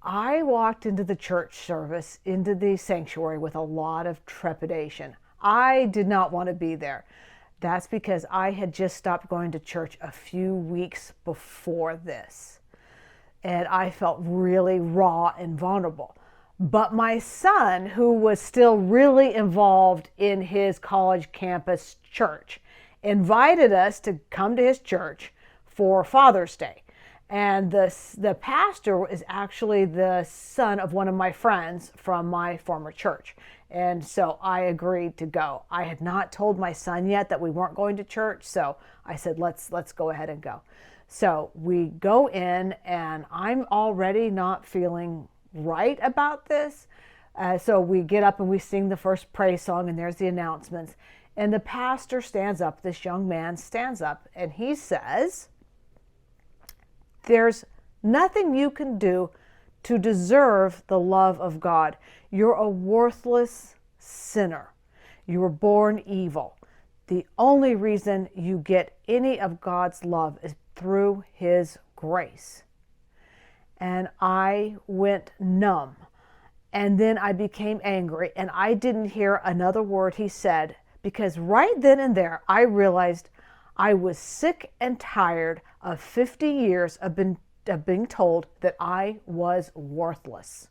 I walked into the church service, into the sanctuary with a lot of trepidation. I did not want to be there. That's because I had just stopped going to church a few weeks before this. And I felt really raw and vulnerable. But my son, who was still really involved in his college campus church, invited us to come to his church for Father's Day. And the pastor is actually the son of one of my friends from my former church. And so I agreed to go. I had not told my son yet that we weren't going to church, so I said, let's go ahead and go. So we go in, and I'm already not feeling right about this. So we get up and we sing the first praise song, and there's the announcements. And the pastor stands up, this young man stands up, and he says, "There's nothing you can do to deserve the love of God. You're a worthless sinner. You were born evil. The only reason you get any of God's love is through His grace." And I went numb. And then I became angry, and I didn't hear another word he said, because right then and there I realized I was sick and tired of 50 years of being told that I was worthless.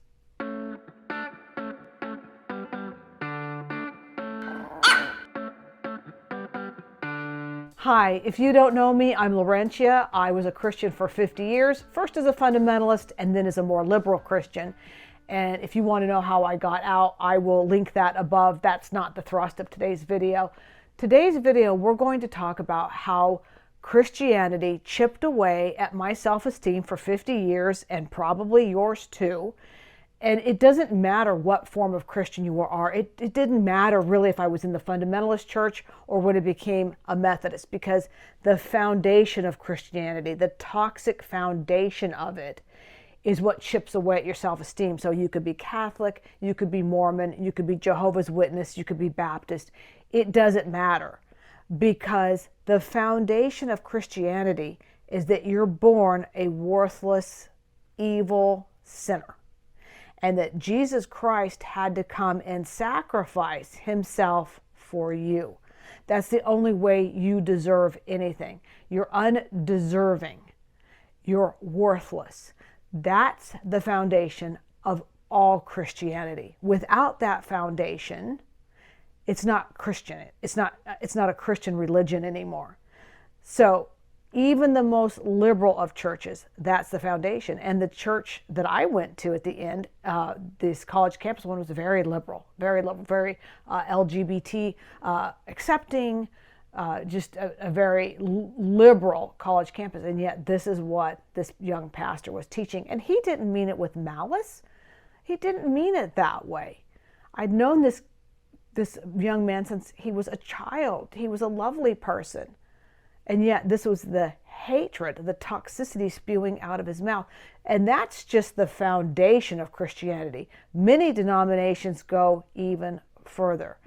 Hi, if you don't know me, I'm Laurentia. I was a Christian for 50 years, first as a fundamentalist and then as a more liberal Christian. And if you want to know how I got out, I will link that above. That's not the thrust of today's video. Today's video, we're going to talk about how Christianity chipped away at my self-esteem for 50 years, and probably yours too. And it doesn't matter what form of Christian you are. It didn't matter really if I was in the fundamentalist church or when it became a Methodist, because the foundation of Christianity, the toxic foundation of it, is what chips away at your self-esteem. So you could be Catholic, you could be Mormon, you could be Jehovah's Witness, you could be Baptist. It doesn't matter, because the foundation of Christianity is that you're born a worthless, evil sinner, and that Jesus Christ had to come and sacrifice Himself for you. That's the only way you deserve anything. You're undeserving. You're worthless. That's the foundation of all Christianity. Without that foundation, it's not Christian. It's not a Christian religion anymore. So even the most liberal of churches, that's the foundation. And the church that I went to at the end, this college campus one, was very liberal, very LGBT accepting, just a very liberal college campus. And yet this is what this young pastor was teaching. And he didn't mean it with malice. He didn't mean it that way. I'd known this young man since he was a child. He was a lovely person. And yet this was the hatred, the toxicity spewing out of his mouth. And that's just the foundation of Christianity. Many denominations go even further.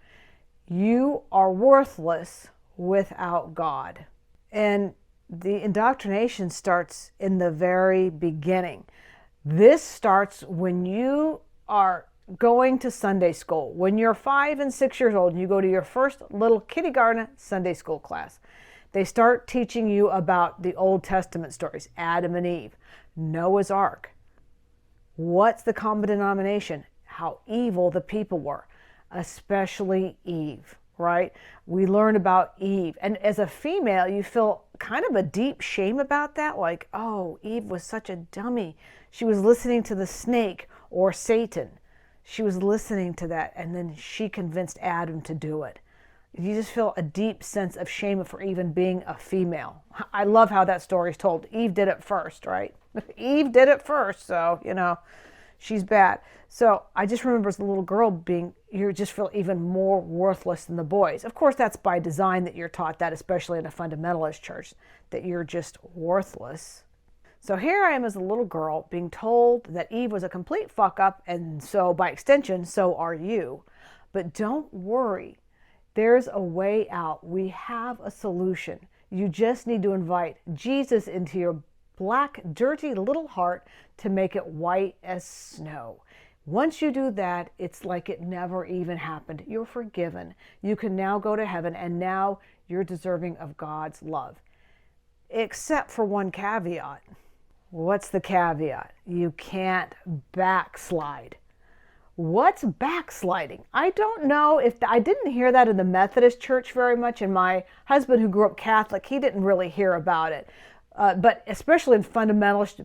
You are worthless without God. And the indoctrination starts in the very beginning. This starts when you are going to Sunday school. When you're 5 and 6 years old and you go to your first little kindergarten Sunday school class, they start teaching you about the Old Testament stories, Adam and Eve, Noah's Ark. What's the common denomination? How evil the people were, especially Eve, right? We learn about Eve. And as a female, you feel kind of a deep shame about that. Like, oh, Eve was such a dummy. She was listening to the snake or Satan. She was listening to that, and then she convinced Adam to do it. You just feel a deep sense of shame for even being a female. I love how that story is told. Eve did it first, right? Eve did it first, so, she's bad. So I just remember as a little girl you just feel even more worthless than the boys. Of course, that's by design that you're taught that, especially in a fundamentalist church, that you're just worthless. So here I am as a little girl being told that Eve was a complete fuck up, and so by extension, so are you. But don't worry. There's a way out. We have a solution. You just need to invite Jesus into your black, dirty little heart to make it white as snow. Once you do that, it's like it never even happened. You're forgiven. You can now go to heaven, and now you're deserving of God's love. Except for one caveat. What's the caveat? You can't backslide. What's backsliding? I don't know if I didn't hear that in the Methodist church very much, and my husband, who grew up Catholic, he didn't really hear about it. But especially in fundamentalist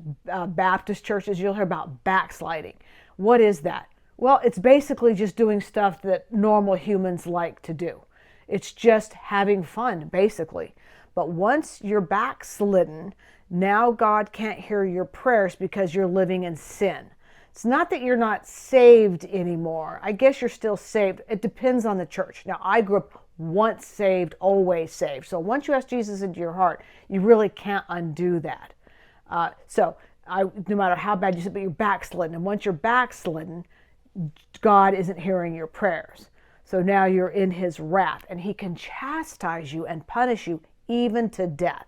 Baptist churches, you'll hear about backsliding. What is that? Well, it's basically just doing stuff that normal humans like to do. It's just having fun, basically. But once you're backslidden, now God can't hear your prayers because you're living in sin. It's not that you're not saved anymore. I guess you're still saved. It depends on the church. Now, I grew up once saved, always saved. So once you ask Jesus into your heart, you really can't undo that. No matter how bad you said, but you're backslidden. And once you're backslidden, God isn't hearing your prayers. So now you're in his wrath, and he can chastise you and punish you even to death.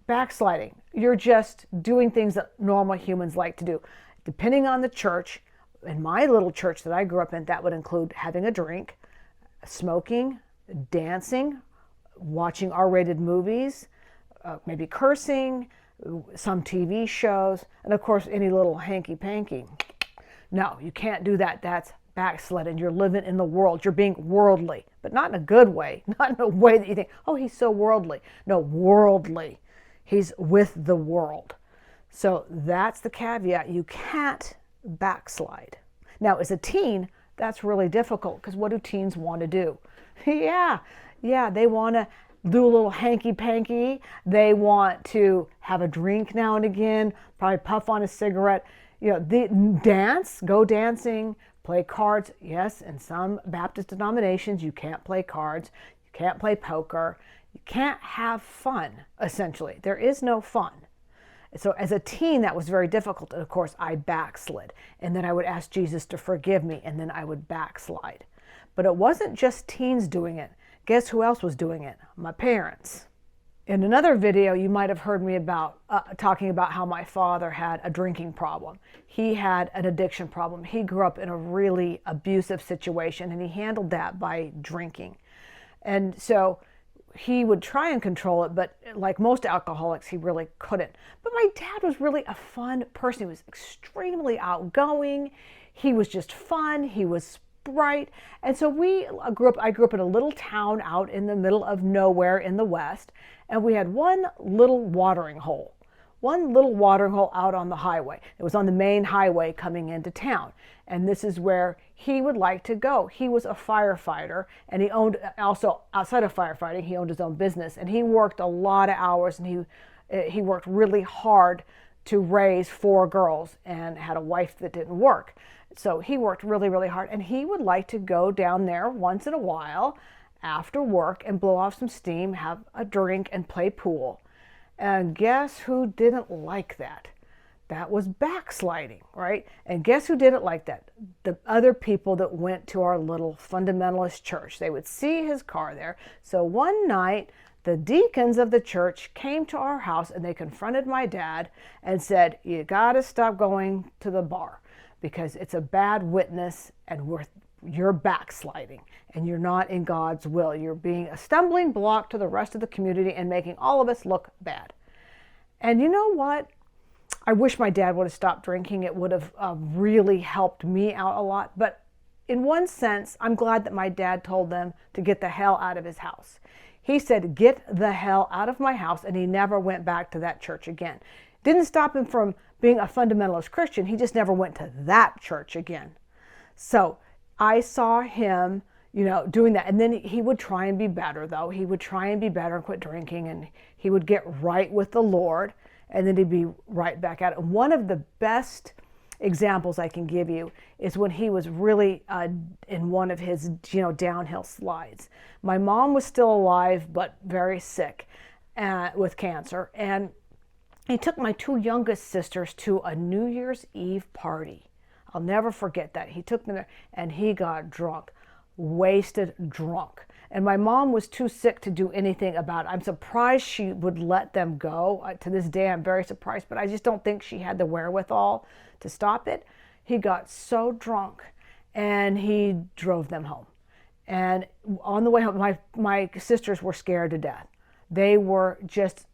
Backsliding, you're just doing things that normal humans like to do. Depending on the church, in my little church that I grew up in, that would include having a drink, smoking, dancing, watching R-rated movies, maybe cursing, some TV shows, and of course any little hanky-panky. No, you can't do that. That's backslidden. You're living in the world. You're being worldly, but not in a good way, not in a way that you think, oh, he's so worldly. No, worldly. He's with the world. So that's the caveat. You can't backslide. Now, as a teen, that's really difficult, because what do teens want to do? Yeah, they want to do a little hanky-panky. They want to have a drink now and again, probably puff on a cigarette. Dance, go dancing, play cards. Yes, in some Baptist denominations, you can't play cards. You can't play poker. You can't have fun, essentially. There is no fun. So as a teen, that was very difficult. And of course, I backslid. And then I would ask Jesus to forgive me, and then I would backslide. But it wasn't just teens doing it. Guess who else was doing it? My parents. In another video, you might have heard me about talking about how my father had a drinking problem. He had an addiction problem. He grew up in a really abusive situation, and he handled that by drinking. And so he would try and control it, but like most alcoholics, he really couldn't. But my dad was really a fun person. He was extremely outgoing. He was just fun. He was bright. And so I grew up in a little town out in the middle of nowhere in the West, and we had one little watering hole out on the highway. It was on the main highway coming into town. And this is where he would like to go. He was a firefighter, and he owned, also outside of firefighting, he owned his own business, and he worked a lot of hours, and he worked really hard to raise 4 girls and had a wife that didn't work. So he worked really, really hard, and he would like to go down there once in a while after work and blow off some steam, have a drink, and play pool. And guess who didn't like that? That was backsliding, right? And guess who didn't like that? The other people that went to our little fundamentalist church. They would see his car there. So one night, the deacons of the church came to our house, and they confronted my dad and said, you got to stop going to the bar, because it's a bad witness, and you're backsliding, and you're not in God's will. You're being a stumbling block to the rest of the community and making all of us look bad. And you know what? I wish my dad would have stopped drinking. It would have really helped me out a lot. But in one sense, I'm glad that my dad told them to get the hell out of his house. He said, get the hell out of my house, and he never went back to that church again. Didn't stop him from being a fundamentalist Christian. He just never went to that church again. So I saw him, doing that. And then he would try and be better, though. He would try and be better and quit drinking, and he would get right with the Lord, and then he'd be right back at it. And one of the best examples I can give you is when he was really in one of his, downhill slides. My mom was still alive, but very sick with cancer. And he took my 2 youngest sisters to a New Year's Eve party. I'll never forget that. He took them there, and he got drunk. wasted, drunk. And my mom was too sick to do anything about it. I'm surprised she would let them go. To this day, I'm very surprised, but I just don't think she had the wherewithal to stop it. He got so drunk and he drove them home. And on the way home, my sisters were scared to death. They were just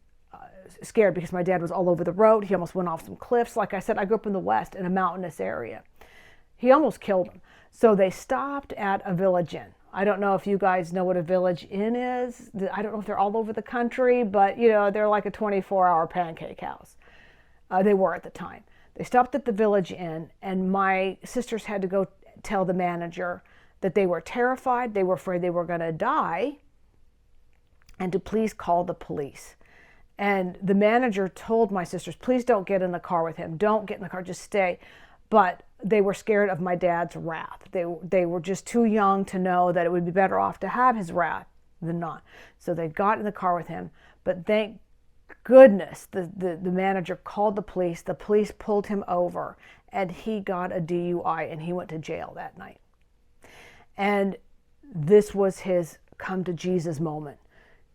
scared because my dad was all over the road. He almost went off some cliffs. Like I said, I grew up in the West in a mountainous area. He almost killed them. So they stopped at a village inn. I don't know if you guys know what a village inn is. I don't know if they're all over the country, but they're like a 24-hour pancake house. They were at the time. They stopped at the village inn, and my sisters had to go tell the manager that they were terrified, they were afraid they were going to die, and to please call the police. And the manager told my sisters, please don't get in the car with him. Don't get in the car, just stay. But they were scared of my dad's wrath. They were just too young to know that it would be better off to have his wrath than not. So they got in the car with him. But thank goodness the manager called the police. The police pulled him over, and he got a DUI, and he went to jail that night. And this was his come to Jesus moment.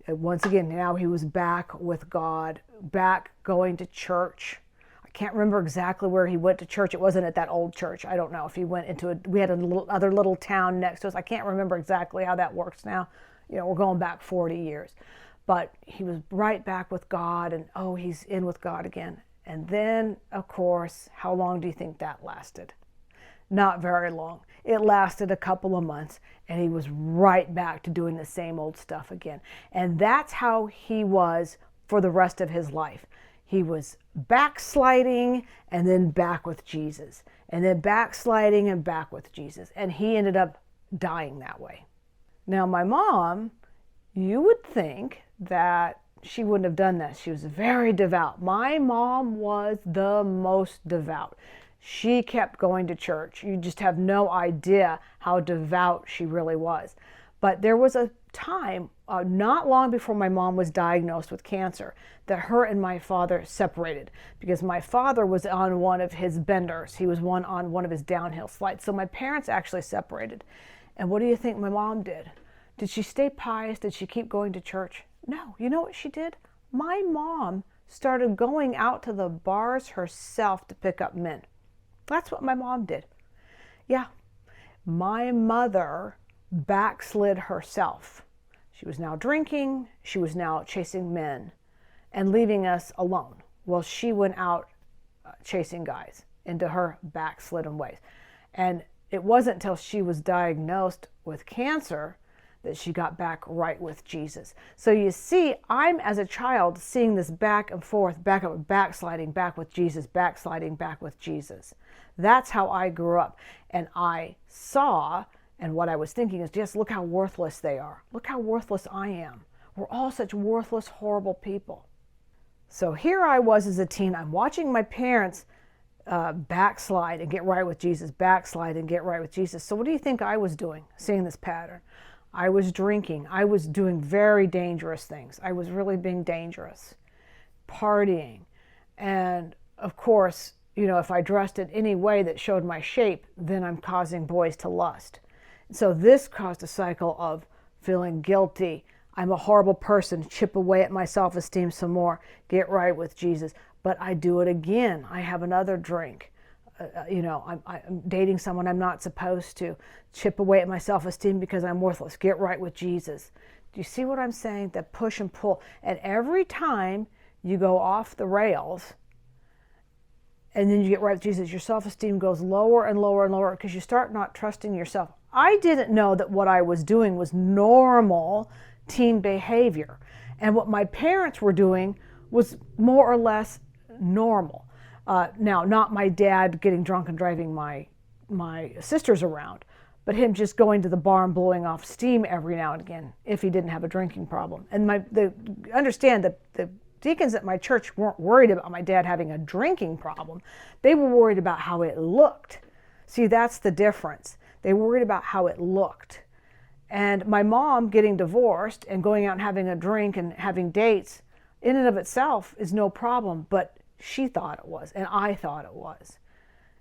Once again, now he was back with God, back going to church. I can't remember exactly where he went to church. It wasn't at that old church. I don't know if he went into we had other little town next to us. I can't remember exactly how that works now. We're going back 40 years. But he was right back with God, and he's in with God again. And then, of course, how long do you think that lasted? Not very long. It lasted a couple of months, and he was right back to doing the same old stuff again. And that's how he was for the rest of his life. He was backsliding and then back with Jesus, and then backsliding and back with Jesus. And he ended up dying that way. Now, my mom, you would think that she wouldn't have done this. She was very devout. My mom was the most devout. She kept going to church. You just have no idea how devout she really was. But there was a time, not long before my mom was diagnosed with cancer, that her and my father separated because my father was on one of his benders. He was on one of his downhill slides. So my parents actually separated. And what do you think my mom did? Did she stay pious? Did she keep going to church? No. You know what she did? My mom started going out to the bars herself to pick up men. That's what my mom did. Yeah. My mother backslid herself. She was now drinking. She was now chasing men and leaving us alone. Well, she went out chasing guys into her backslidden ways. And it wasn't until she was diagnosed with cancer that she got back right with Jesus. So you see, I'm as a child seeing this back and forth, backsliding, back with Jesus, backsliding, back with Jesus. That's how I grew up. And I saw, and what I was thinking is, just look how worthless they are. Look how worthless I am. We're all such worthless, horrible people. So here I was as a teen. I'm watching my parents backslide and get right with Jesus, backslide and get right with Jesus. So what do you think I was doing, seeing this pattern? I was drinking. I was doing very dangerous things. I was really being dangerous, partying. And of course, if I dressed in any way that showed my shape, then I'm causing boys to lust. So this caused a cycle of feeling guilty. I'm a horrible person. Chip away at my self-esteem some more. Get right with Jesus. But I do it again. I have another drink. I'm dating someone I'm not supposed to. Chip away at my self-esteem because I'm worthless. Get right with Jesus. Do you see what I'm saying? That push and pull. And every time you go off the rails and then you get right with Jesus, your self-esteem goes lower and lower and lower because you start not trusting yourself. I didn't know that what I was doing was normal teen behavior. And what my parents were doing was more or less normal. Now, not my dad getting drunk and driving my sisters around, but him just going to the bar and blowing off steam every now and again if he didn't have a drinking problem. And understand that the deacons at my church weren't worried about my dad having a drinking problem. They were worried about how it looked. See, that's the difference. They were worried about how it looked. And my mom getting divorced and going out and having a drink and having dates in and of itself is no problem, but she thought it was, and I thought it was.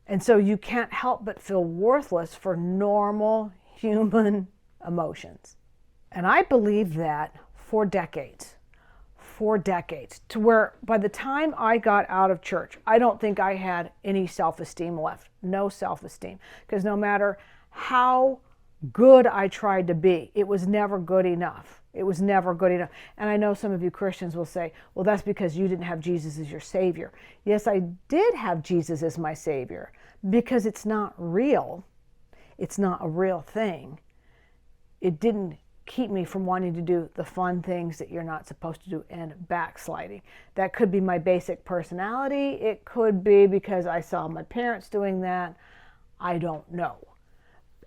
And so you can't help but feel worthless for normal human emotions. And I believed that for decades, to where by the time I got out of church, I don't think I had any self-esteem left. No self-esteem. Because no matter how good I tried to be, it was never good enough. It was never good enough. And I know some of you Christians will say, well, that's because you didn't have Jesus as your Savior. Yes, I did have Jesus as my Savior, because it's not real. It's not a real thing. It didn't keep me from wanting to do the fun things that you're not supposed to do and backsliding. That could be my basic personality. It could be because I saw my parents doing that. I don't know.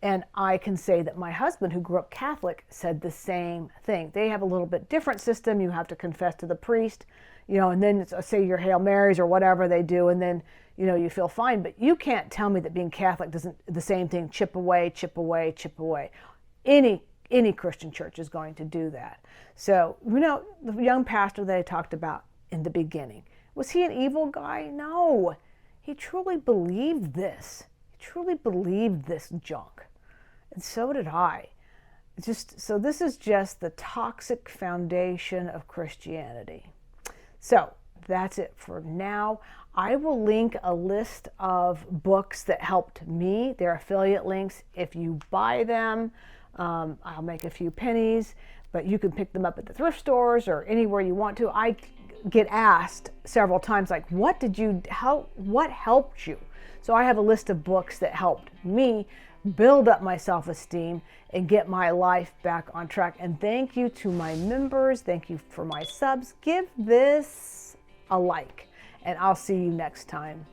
And I can say that my husband, who grew up Catholic, said the same thing. They have a little bit different system. You have to confess to the priest, and then say your Hail Marys or whatever they do, and then, you feel fine. But you can't tell me that being Catholic doesn't the same thing, chip away, chip away, chip away. Any Christian church is going to do that. So, the young pastor that I talked about in the beginning, was he an evil guy? No. He truly believed this. He truly believed this junk. And so did I. So this is just the toxic foundation of Christianity. So that's it for now. I will link a list of books that helped me. They're affiliate links. If you buy them, I'll make a few pennies, but you can pick them up at the thrift stores or anywhere you want to. I get asked several times, like, what helped you? So I have a list of books that helped me build up my self-esteem and get my life back on track. And thank you to my members. Thank you for my subs. Give this a like, and I'll see you next time.